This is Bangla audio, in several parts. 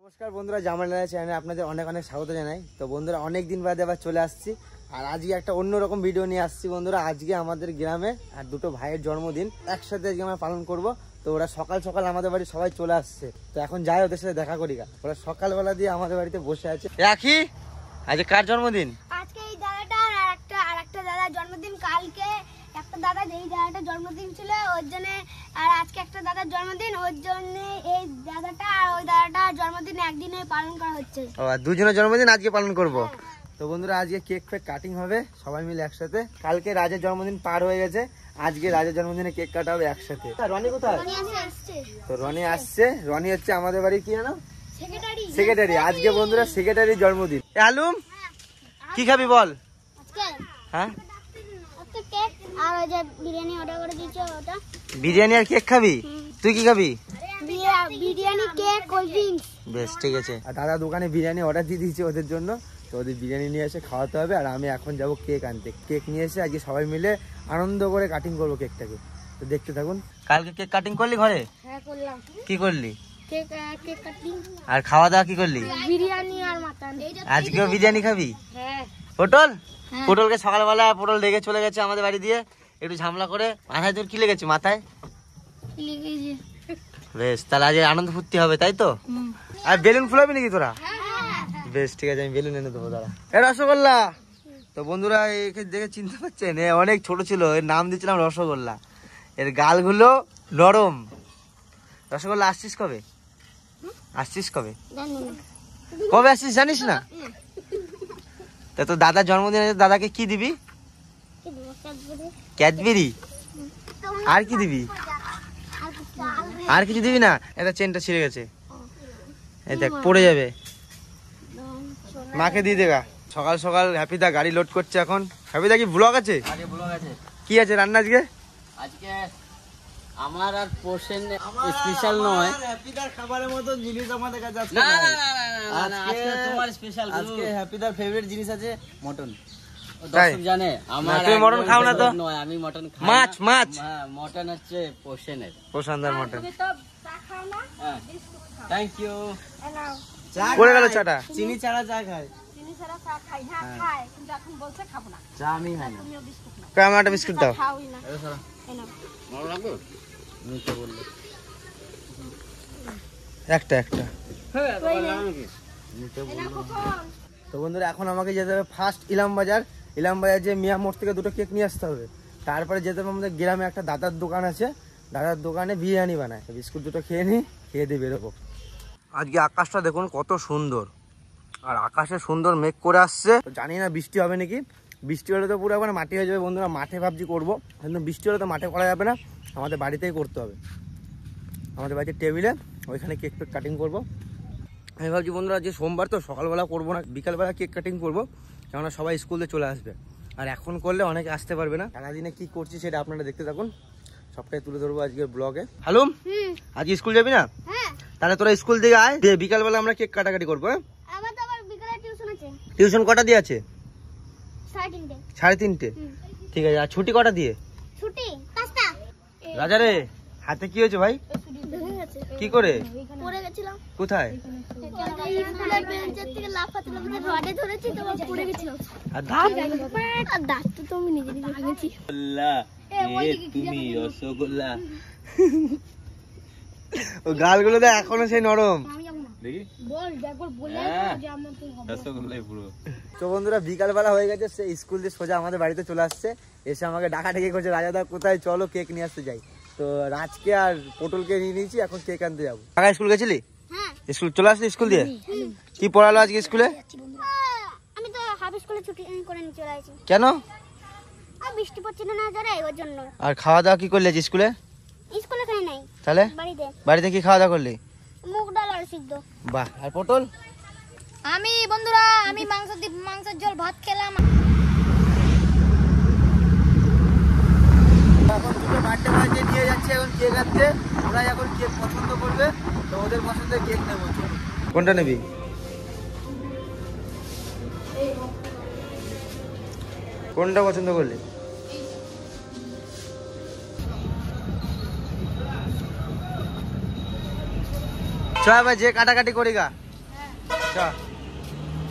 নমস্কার বন্ধুরা, জামাল চ্যানেলে আপনাদের অনেক অনেক স্বাগত জানাই। তো বন্ধুরা, অনেক দিন বাদে আবার চলে আসছি আর আজকে একটা অন্যরকম ভিডিও নিয়ে আসছি। বন্ধুরা, আজকে আমাদের গ্রামে আর দুটো ভাইয়ের জন্মদিন একসাথে আজকে আমরা পালন করব। তো ওরা সকাল সকাল আমাদের বাড়ি সবাই চলে আসছে। তো এখন যাই ওদের সাথে দেখা করি। ওরা সকালবেলা দিয়ে আমাদের বাড়িতে বসে আছে। একই আজকে কার জন্মদিন? আজকে এই দাদাটার আর একটা দাদার জন্মদিন। কালকে একটা দাদা এই দাদাটার জন্মদিন ছিল ওর জন্য, আর আজকে একটা দাদার জন্মদিন ওর জন্য এই দাদাটা আর ওই দাদাটার জন্মদিন একদিনে পালন করা হচ্ছে। ও, দুজনের জন্মদিন আজকে পালন করব। তো বন্ধুরা, আজকে কেক ফেক কাটিং হবে সবাই মিলে একসাথে। কালকে রাজের জন্মদিন পার হয়ে গেছে, আজকে রাজের জন্মদিনে কেক কাটা হবে একসাথে। রনি কোথায়? তো রনি আসছে। রনি হচ্ছে আমাদের বাড়ি কি জানো, সেক্রেটারি। আজকে বন্ধুরা সেক্রেটারির জন্মদিন। আলুম কি খাবি বল? হ্যাঁ, আর ওই যে বিরিয়ানি অর্ডার করে দিয়েছে ওটা। বিরিয়ানি আর কেক খাবি? তুই কি খাবি? Biryani, cake, cold drinks. বেশ, ঠিক আছে। আর দাদা দোকানে বিরিয়ানি অর্ডার দিয়ে দিয়েছে ওদের জন্য। তো ওদের বিরিয়ানি নিয়ে এসে খাওয়াতে হবে। আর আমি এখন যাব কেক আনতে। কেক নিয়ে এসে আজকে সবাই মিলে আনন্দ করে কাটিং করবো কেকটাকে। তো দেখতে থাকুন। কালকে কেক কাটিং করলি ঘরে? হ্যাঁ করলাম। কি করলি? Cake cutting. আর খাওয়া দাওয়া কি করলি? বিরিয়ানি আর মাটন। আজকেও বিরিয়ানি খাবি? হ্যাঁ। পটল? পটলকে সকালবেলা পটল লেগে চলে গেছে আমাদের বাড়ি দিয়ে, একটু ঝামেলা করে। মাথায় তোর কি লেগেছে? মাথায় লেগেছে। বেশ, তাহলে আজ আনন্দ ফুর্তি হবে, তাই তো? আর বেলুন ফুলাবি নাকি তোরা? বেশ, ঠিক আছে, আমি বেলুন এনে দেবো। দাঁড়া। এ রসগোল্লা। তো বন্ধুরা, একে দেখে চিনতে পারছেন, এ অনেক ছোট ছিল, এর নাম দিয়েছিলাম রসগোল্লা। এর গালগুলো নরম। রসগোল্লা, আসছিস কবে? আসছিস কবে? কবে আসছিস জানিস না? তা তো দাদার জন্মদিন আছে, দাদাকে কি দিবি? ক্যাডবেরি। আর কি দিবি? আর কিছু দিবি না? এটা চেনটা ছিঁড়ে গেছে, এই দেখ পড়ে যাবে। মাকে দিয়ে দেগা। সকাল সকাল হ্যাপিদা গাড়ি লোড করছে এখন। হ্যাপিদা কি ব্লগ আছে? কি আছে রান্না আজকে? আজকে আমার আর পোর্শন স্পেশাল নয়, হ্যাপিদার খাবারের মতো জিনিস আমাদের কাছে আছে। না না না না, আজকে তোমার স্পেশাল। আজকে হ্যাপিদার ফেভারিট জিনিস আছে মটন। দর্শক জানে আমার। তুমি মটন খাও না তো? নয়, আমি মটন খাই। মাছ মাছ হ্যাঁ, মটন হচ্ছে পোর্শনের। পোষানদার মটন। হ্যাঁ, থ্যাংক ইউ। পড়ে গেল চাটা। চিনি ছাড়া চা খায়। চিনি ছাড়া চা খাই। হ্যাঁ খাই, কিন্তু এখন বলছে খাবো না। চা আমি খাই না। তুমিও বিস্কুট নাও। কয় আমার একটা বিস্কুট দাও। খাওই না। এই নাও। ভালো লাগবে? নিতে বললে। একটা একটা। হ্যাঁ, ভালো লাগবে কি? নিতে এই নাও বললে। কখন? তো বন্ধুরা, এখন আমাকে যেতে হবে ফার্স্ট ইলাম বাজার। ইলাম বাজার যে মিয়া মোড় থেকে দুটো কেক নিয়ে আসতে হবে। তারপরে যেতে হবে আমাদের গ্রামে একটা দাদার দোকান আছে, দাদার দোকানে বিরিয়ানি বানায়। বিস্কুট দুটো খেয়ে নিই, খেয়ে দিয়ে বেরোবো। আজকে আকাশটা দেখুন কত সুন্দর, আর আকাশে সুন্দর মেঘ করে আসছে। জানি না বৃষ্টি হবে নাকি। বৃষ্টি হলে তো পুরো একবার মাটি হয়ে যাবে বন্ধুরা। মাঠে ভাবছি করবো, কিন্তু বৃষ্টি হলে তো মাঠে করা যাবে না, আমাদের বাড়িতেই করতে হবে। আমাদের বাড়িতে টেবিলে ওইখানে কেক ফেক কাটিং করবো। আমি ভাবছি বন্ধুরা, যে সোমবার তো সকালবেলা করবো না, বিকালবেলা কেক কাটিং করবো, কেননা সবাই স্কুলে চলে আসবে। আর এখন করলে অনেকে আসতে পারবে না। সারাদিনে কি করছি সেটা আপনারা দেখতে থাকুন, সবটাই তুলে ধরবো আজকের ব্লগে। হ্যালো, আজকে স্কুল যাবি না? হ্যাঁ। তাহলে তোরা স্কুল থেকে আয়, বিকালবেলা আমরা কেক কাটাকাটি করবো। হ্যাঁ, আমার তো আবার বিকালে টিউশন আছে। টিউশন কটা দিয়ে আছে? 3:30। 3:30। ঠিক আছে। আর ছুটি কটা দিয়ে? ছুটি 5টা। রাজা রে, হাতে কি হয়েছে ভাই? ভেঙে গেছে। কি করে? পড়ে গেছিলাম। কোথায়? স্কুলের বেঞ্চের থেকে লাফাতে লাফাতে রডে ধরেছি, তো পড়ে গেছিলাম। আর দাঁত? আর দাঁত তো আমি নিজে নিজে ভেঙেছি। তুমি রসগোল্লা। ও গালগুলো দেখ এখনো সেই নরম। দেখি বল একবার বলে যে আমার তো হবে। রসগোল্লাই পুরো। তো বন্ধুরা, বিকালবেলা হয়ে গেছে, সে স্কুল দিয়ে সোজা আমাদের বাড়িতে চলে আসছে। এসে আমাকে ডাকাডাকি করছে, রাজাদা কোথায়, চলো কেক নিয়ে আসতে যাই। তো রাজকে আর পটলকে নিয়ে নিয়েছি, এখন কেক আনতে যাবো। টাকা স্কুল গেছিলি? হ্যাঁ। স্কুল চলে আসলি স্কুল দিয়ে? কি পড়ালো আজকে স্কুলে? আমি তো হাফ স্কুলে ছুটি করে নিয়ে চলে আসি। কেন? আর বৃষ্টি পড়ছে না জোরে, ওর জন্য। আর খাওয়া দাওয়া কি করলি আজ স্কুলে? স্কুলে খাই নাই, তাহলে বাড়িতে। বাড়িতে কি খাওয়া দাওয়া করলি? মুগ ডাল আর সিদ্ধ। বাহ। আর পটল? আমি বন্ধুরা মাংসের ঝোল ভাত খেলাম। এখন দুটো বার্থডে বার্থডে নিয়ে যাচ্ছে এখন কেক আনতে। ওরা এখন কেক পছন্দ করবে, তো ওদের পছন্দের কেক নেবো। কোনটা নিবি? কোনটা পছন্দ করলি? চল ভাই, যে কাটাকাটি করি গা।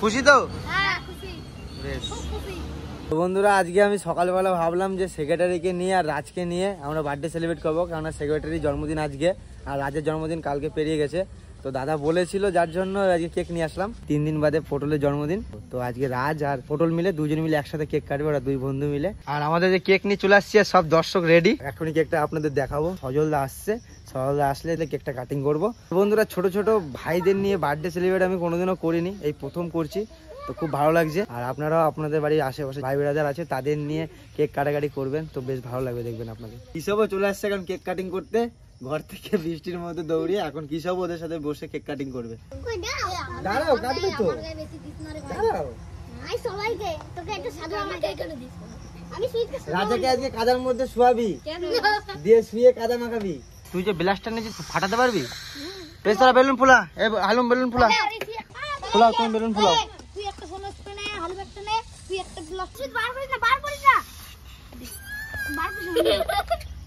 খুশি তো? হ্যাঁ খুশি, বেশ। খুব খুশি। তো বন্ধুরা, আজকে আমি সকালবেলা ভাবলাম যে সেক্রেটারিকে নিয়ে আর রাজকে নিয়ে আমরা বার্থডে সেলিব্রেট করবো, কারণ সেক্রেটারির জন্মদিন আজকে আর রাজের জন্মদিন কালকে পেরিয়ে গেছে। তো দাদা বলেছিল, যার জন্য আজকে কেক নিয়ে আসলাম। 3 দিন বাদে পটলের জন্মদিন, তো আজকে রাজ আর পটল মিলে দুজন মিলে একসাথে কেক কাটবে, ওরা 2 বন্ধু মিলে। আর আমাদের যে কেক নিয়ে চলে আসছে, সব দর্শক রেডি। এখনই কেকটা আপনাদের দেখাবো। সজলদা আসছে, সজলদা আসলে কেকটা কাটিং করবো। বন্ধুরা, ছোট ছোট ভাইদের নিয়ে বার্থডে সেলিব্রেট আমি কোনোদিনও করিনি, এই প্রথম করছি, তো খুব ভালো লাগছে। আর আপনারাও আপনাদের বাড়ির আশেপাশে ভাই ব্রাদার আছে, তাদের নিয়ে কেক কাটাকাটি করবেন, তো বেশ ভালো লাগবে দেখবেন আপনাদের। কিসবও চলে আসছে এখন কেক কাটিং করতে, ঘর থেকে বৃষ্টির মধ্যে দৌড়িয়ে। এখন কিসব ওদের সাথে বসে কেক কাটিং করবে। দাঁড়াও, কাটবে তো, দাঁড়াও। আই সবাইকে তোকে একটু সাধু আমাকে করে দিস। আমি সুইটকে রাজাকে আজকে কাদার মধ্যে শুয়াবি, দিয়ে শুয়ে কাদা মাখাবি। তুই যে ব্লাস্টার নিয়েছিস, ফাটাতে পারবি? বেশ, তারা বেলুন ফুলা, হালুম বেলুন ফুলা, ফুলাও, তুমি বেলুন ফুলাও। তুই একটা সোনো স্প্রে হালু একটা নে, তুই একটা ব্লক সুইট বার করিস না, বার করিস না, বার করিস না, বার করিস না।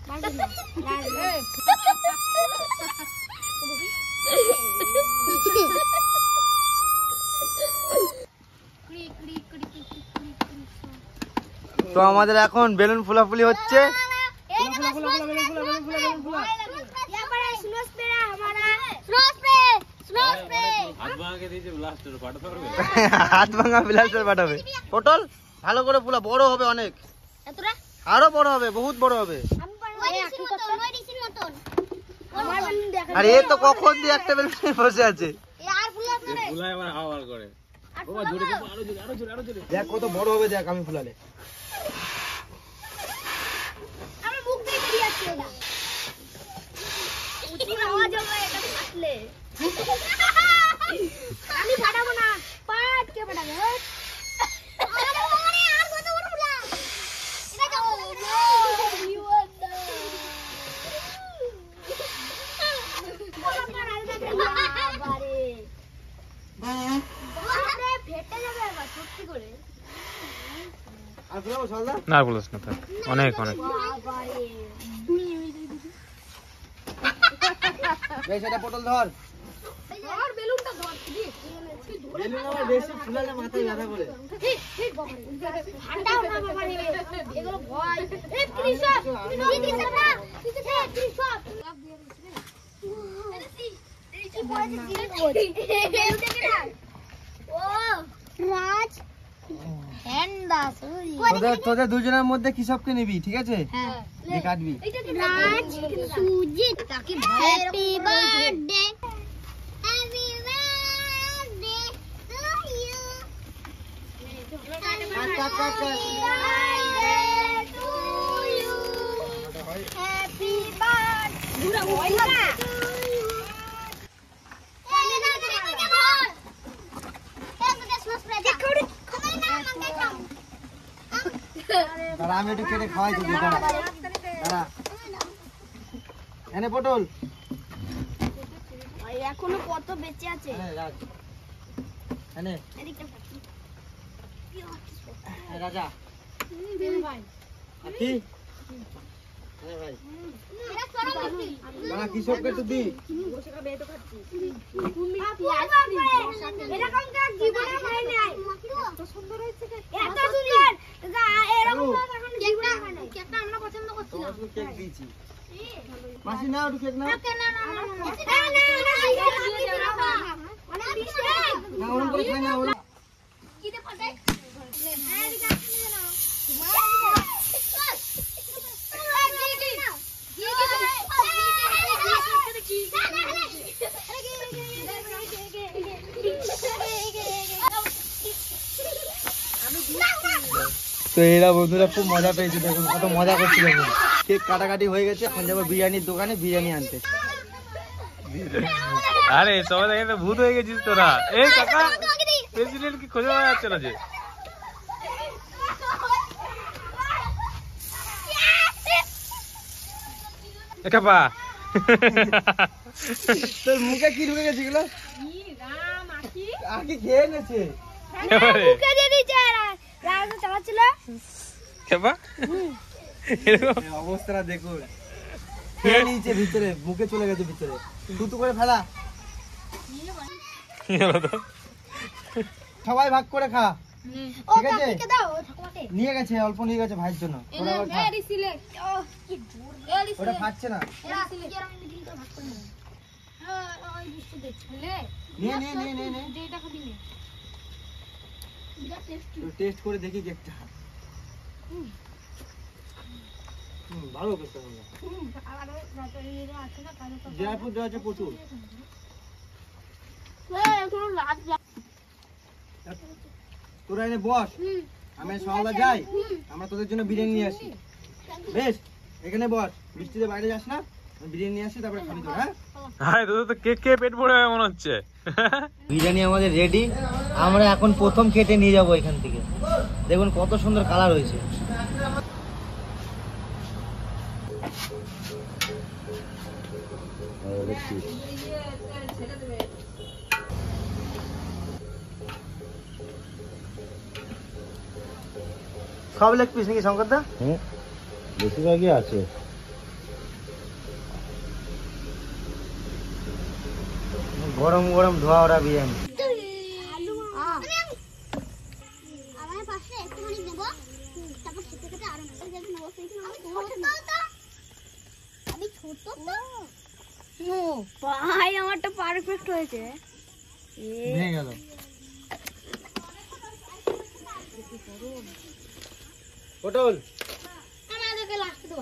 তো আমাদের এখন বেলুন ফুলাফুলি হচ্ছে। হাত ভাঙা ব্লাস্টার পাঠাবে। পটল ভালো করে ফুলা, বড় হবে অনেক, আরো বড় হবে, বহুত বড় হবে। আর এ তো কখন দিয়ে একটা বেলুন বসে আছে, দেখ কত বড় হবে, দেখ আমি ফুলালে। আমি ফাটাবো না, পাট কে ফাটাবে? আর ফুলাবো সলদা? না বলিস না, থাক, অনেক অনেক। বেশ, এটা পটল ধর। বেলুনটা ধর, বেলুন আমার বেশি ফুলালে মাথায় ব্যথা করে। ঠান্ডাও না বাবা রে, এগুলো ভয়। এ ত্রিশপ, ত্রিশপ না, ত্রিশপ। কি বলেছে ত্রিশপ? ও রাজ হ্যান্ডাস। তোদের দুজনের মধ্যে কি সবকে নিবি, ঠিক আছে? হ্যাঁ, যে কাটবি। রাজ সুজিত তাকে happy birthday, happy birthday to you, কাট কাট কাট কাট। Happy birthday. পুরো হয় না। দাঁড়া, আমি একটু কেটে খাওয়াই তোকে, দাঁড়া দাঁড়া। এনে পটল, এখনো কত বেঁচে আছে। এনে রাজ, এনে রাজা। আর কি? এনে ভাই, দাঁড়া, কি সবকে একটু দি। এরকম কেক জীবনে খাই নাই। এত সুন্দর হয়েছে, এত সুন্দর। এরকম কেকটা আমরা পছন্দ করছিলাম। তোমার কেক দিয়েছি। মাসি নাও একটু কেক নাও। না, ওরম করে খাই না, ওরম। তো এরা বন্ধুরা খুব মজা পেয়েছে, দেখুন কত মজা করছিল। কেক কাটাকাটি হয়ে গেছে, এখন যাবো বিরিয়ানির দোকানে বিরিয়ানি আনতে। আরে সবাই দেখে ভূত হয়ে গেছিস তোরা। এই কাকা, প্রেসিডেন্ট কি খোঁজা পাওয়া যাচ্ছে না যে? কাপা, তোর মুখে কি ঢুকে গেছে এগুলো? আকি খেয়ে নেছে। মুখে দিয়ে দিয়েছে, রাজা চালাচ্ছিল। কাপা অবস্থাটা দেখুন, খেয়ে নিয়েছে ভিতরে, মুখে চলে গেছে ভিতরে, থুতু করে ফেলা। সবাই ভাগ করে খা। ও ঠিক আছে? কাকিকে দাও ও ঠাকুমাকে নিয়ে গেছে, অল্প নিয়ে গেছে ভাইয়ের জন্য। ওরা আবার খা। ও কি জোর ওটা খাচ্ছে না। এরা সিলেক্ট আমি মিডিল করে ভাগ করে নেব হ্যাঁ ওই বিস্কুট দেখলে নে নে নে নে নে যেটা খাবি নে এটা টেস্ট টেস্ট করে দেখি কেকটা। ভালো কেকটা হলো। আর রাতে এর আছে না কালো তো ড্রাই ফ্রুট দেওয়া আছে প্রচুর। একটু লাজ তোরা এনে বস, আমি সকালে যাই, আমরা তোদের জন্য বিরিয়ানি নিয়ে আসি। বেশ, এখানে বস, বৃষ্টিতে বাইরে যাস না, আমি বিরিয়ানি নিয়ে আসি, তারপরে খাবি তো। হ্যাঁ, আরে তোদের তো কেক খেয়ে পেট ভরে যাবে মনে হচ্ছে। বিরিয়ানি আমাদের রেডি। আমরা এখন প্রথম কেটে নিয়ে যাবো এখান থেকে। দেখুন কত সুন্দর কালার হয়েছে। সব লেগ পিস নাকি শঙ্কর দা? বেশিরভাগই আছে। গরম গরম ধোয়া ওরা বিরিয়ানি। আমার পাশে একটুখানি দেব তারপর খেতে খেতে আরো নেব আমি ছোট তো ও ভাই আমারটা পারফেক্ট হয়েছে ভেঙে গেল। পটল আমি আজকে লাস্ট দেব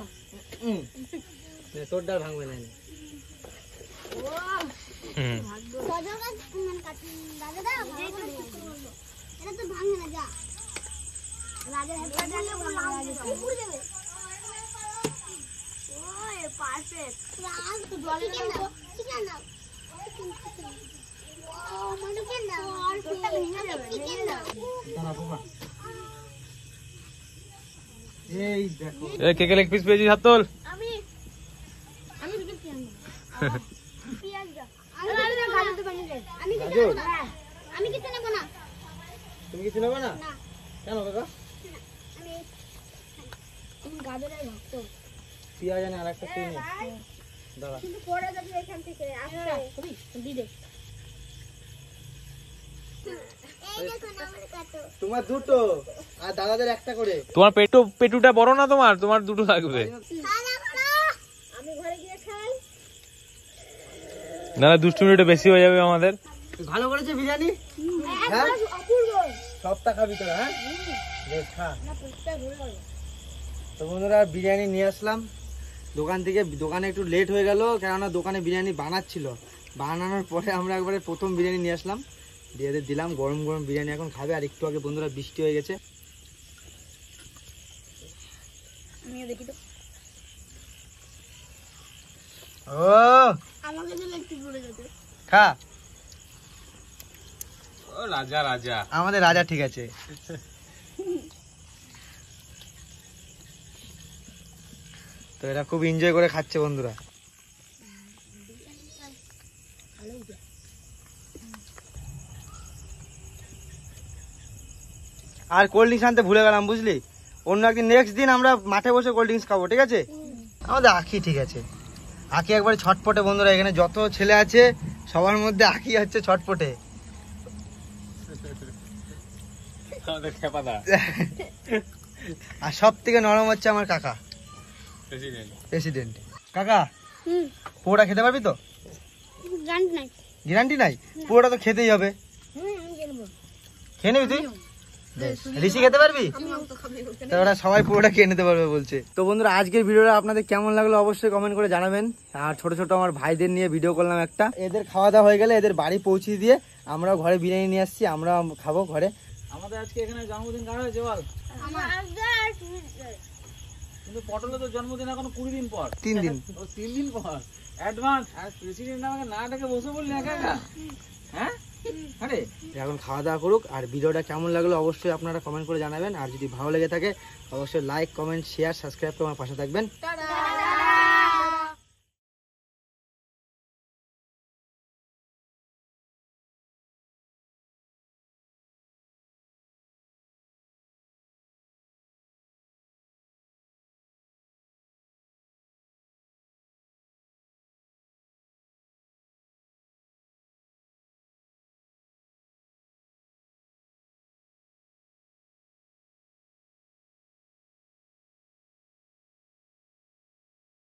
তোর ডাল ভাঙবে না। এটা তো ভাঙে না যা রাজা পারফেক্ট রাজ তো জলে দাও চিকেন দাও ও মনে কেন দাও আর তোটা ভেঙে যাবে চিকেন দাও দাঁড়া বাবা। এই দেখো এ কেকের লেগ পিস পেয়েছিস, হাত তোল। আমি দুটো পেঁয়াজ দাও পেঁয়াজ দাও আমি গাজর তো বানিয়ে দেব আমি কিছু নেব না আমি কিছু নেব না তুমি কিছু নেবে না? না কেন কাকা? আমি গাজরের ভক্ত পেঁয়াজ আনে আর একটা কিনে দাঁড়া। কিন্তু পড়ে যাবে এখান থেকে আচ্ছা কবি দি দে এই দেখো না আমার কাটো তোমার দুটো আর দাদাদের একটা করে। তোমার পেটুটা বড় না, তোমার দুটো লাগবে। খানা খানা আমি ঘরে গিয়ে খাই নাহলে দুষ্টুমিটা বেশি হয়ে যাবে আমাদের। ভালো করেছে বিরিয়ানি। হ্যাঁ অপূর্ব সবটা খাবি তোরা? হ্যাঁ বেশ খা। না পুষ্পা ঘুরে গেল তো বন্ধুরা বিরিয়ানি নিয়ে আসলাম দোকান থেকে। দোকানে একটু লেট হয়ে গেল, কেননা দোকানে বিরিয়ানি বানাচ্ছিল। বানানোর পরে আমরা একবারে প্রথম বিরিয়ানি নিয়ে আসলাম, দিয়ে দিলাম। গরম গরম বিরিয়ানি এখন খাবে। আর একটু আগে বন্ধুরা বৃষ্টি হয়ে গেছে। আমিও দেখি তো ও আমাকে দিলে একটু ঘুরে যেতে খা। ও রাজা রাজা, আমাদের রাজা ঠিক আছে। তো এরা খুব এনজয় করে খাচ্ছে বন্ধুরা। আর কোল্ড ড্রিঙ্কস আনতে ভুলে গেলাম বুঝলি। অন্য একদিন নেক্সট দিন আমরা মাঠে বসে কোল্ড ড্রিঙ্কস খাবো, ঠিক আছে? আমাদের আখি ঠিক আছে। আখি একবারে ছটপটে বন্ধুরা। এখানে যত ছেলে আছে সবার মধ্যে আখি হচ্ছে ছটপটে। আমাদের খেপাদা আর সব থেকে নরম হচ্ছে আমার কাকা, প্রেসিডেন্ট। কাকা পুরোটা খেতে পারবি তো? জানি নাই গ্যারান্টি নাই? পুরোটা তো খেতেই হবে। আমি জানবো খেয়ে নিবি তুই? ঋষি খেতে পারবি? তো ওরা সবাই পুরোটা খেয়ে নিতে পারবে বলছে। তো বন্ধুরা আজকের ভিডিওটা আপনাদের কেমন লাগলো অবশ্যই কমেন্ট করে জানাবেন। আর ছোট ছোট আমার ভাইদের নিয়ে ভিডিও করলাম একটা। এদের খাওয়া দাওয়া হয়ে গেলে এদের বাড়ি পৌঁছে দিয়ে আমরাও ঘরে বিরিয়ানি নিয়ে আসছি, আমরা খাবো ঘরে। আমাদের আজকে এখানে জন্মদিন কার হয়েছে বল? কিন্তু পটলের তো জন্মদিন এখনো 20 দিন পর। 3 দিন। ও 3 দিন পর অ্যাডভান্স। আর প্রেসিডেন্ট আমাকে না ডেকে বসে বললি একা একা? হ্যাঁ আরে এখন খাওয়া দাওয়া করুক। আর ভিডিওটা কেমন লাগলো অবশ্যই আপনারা কমেন্ট করে জানাবেন। আর যদি ভালো লেগে থাকে অবশ্যই লাইক কমেন্ট শেয়ার সাবস্ক্রাইব করে আমার পাশে থাকবেন।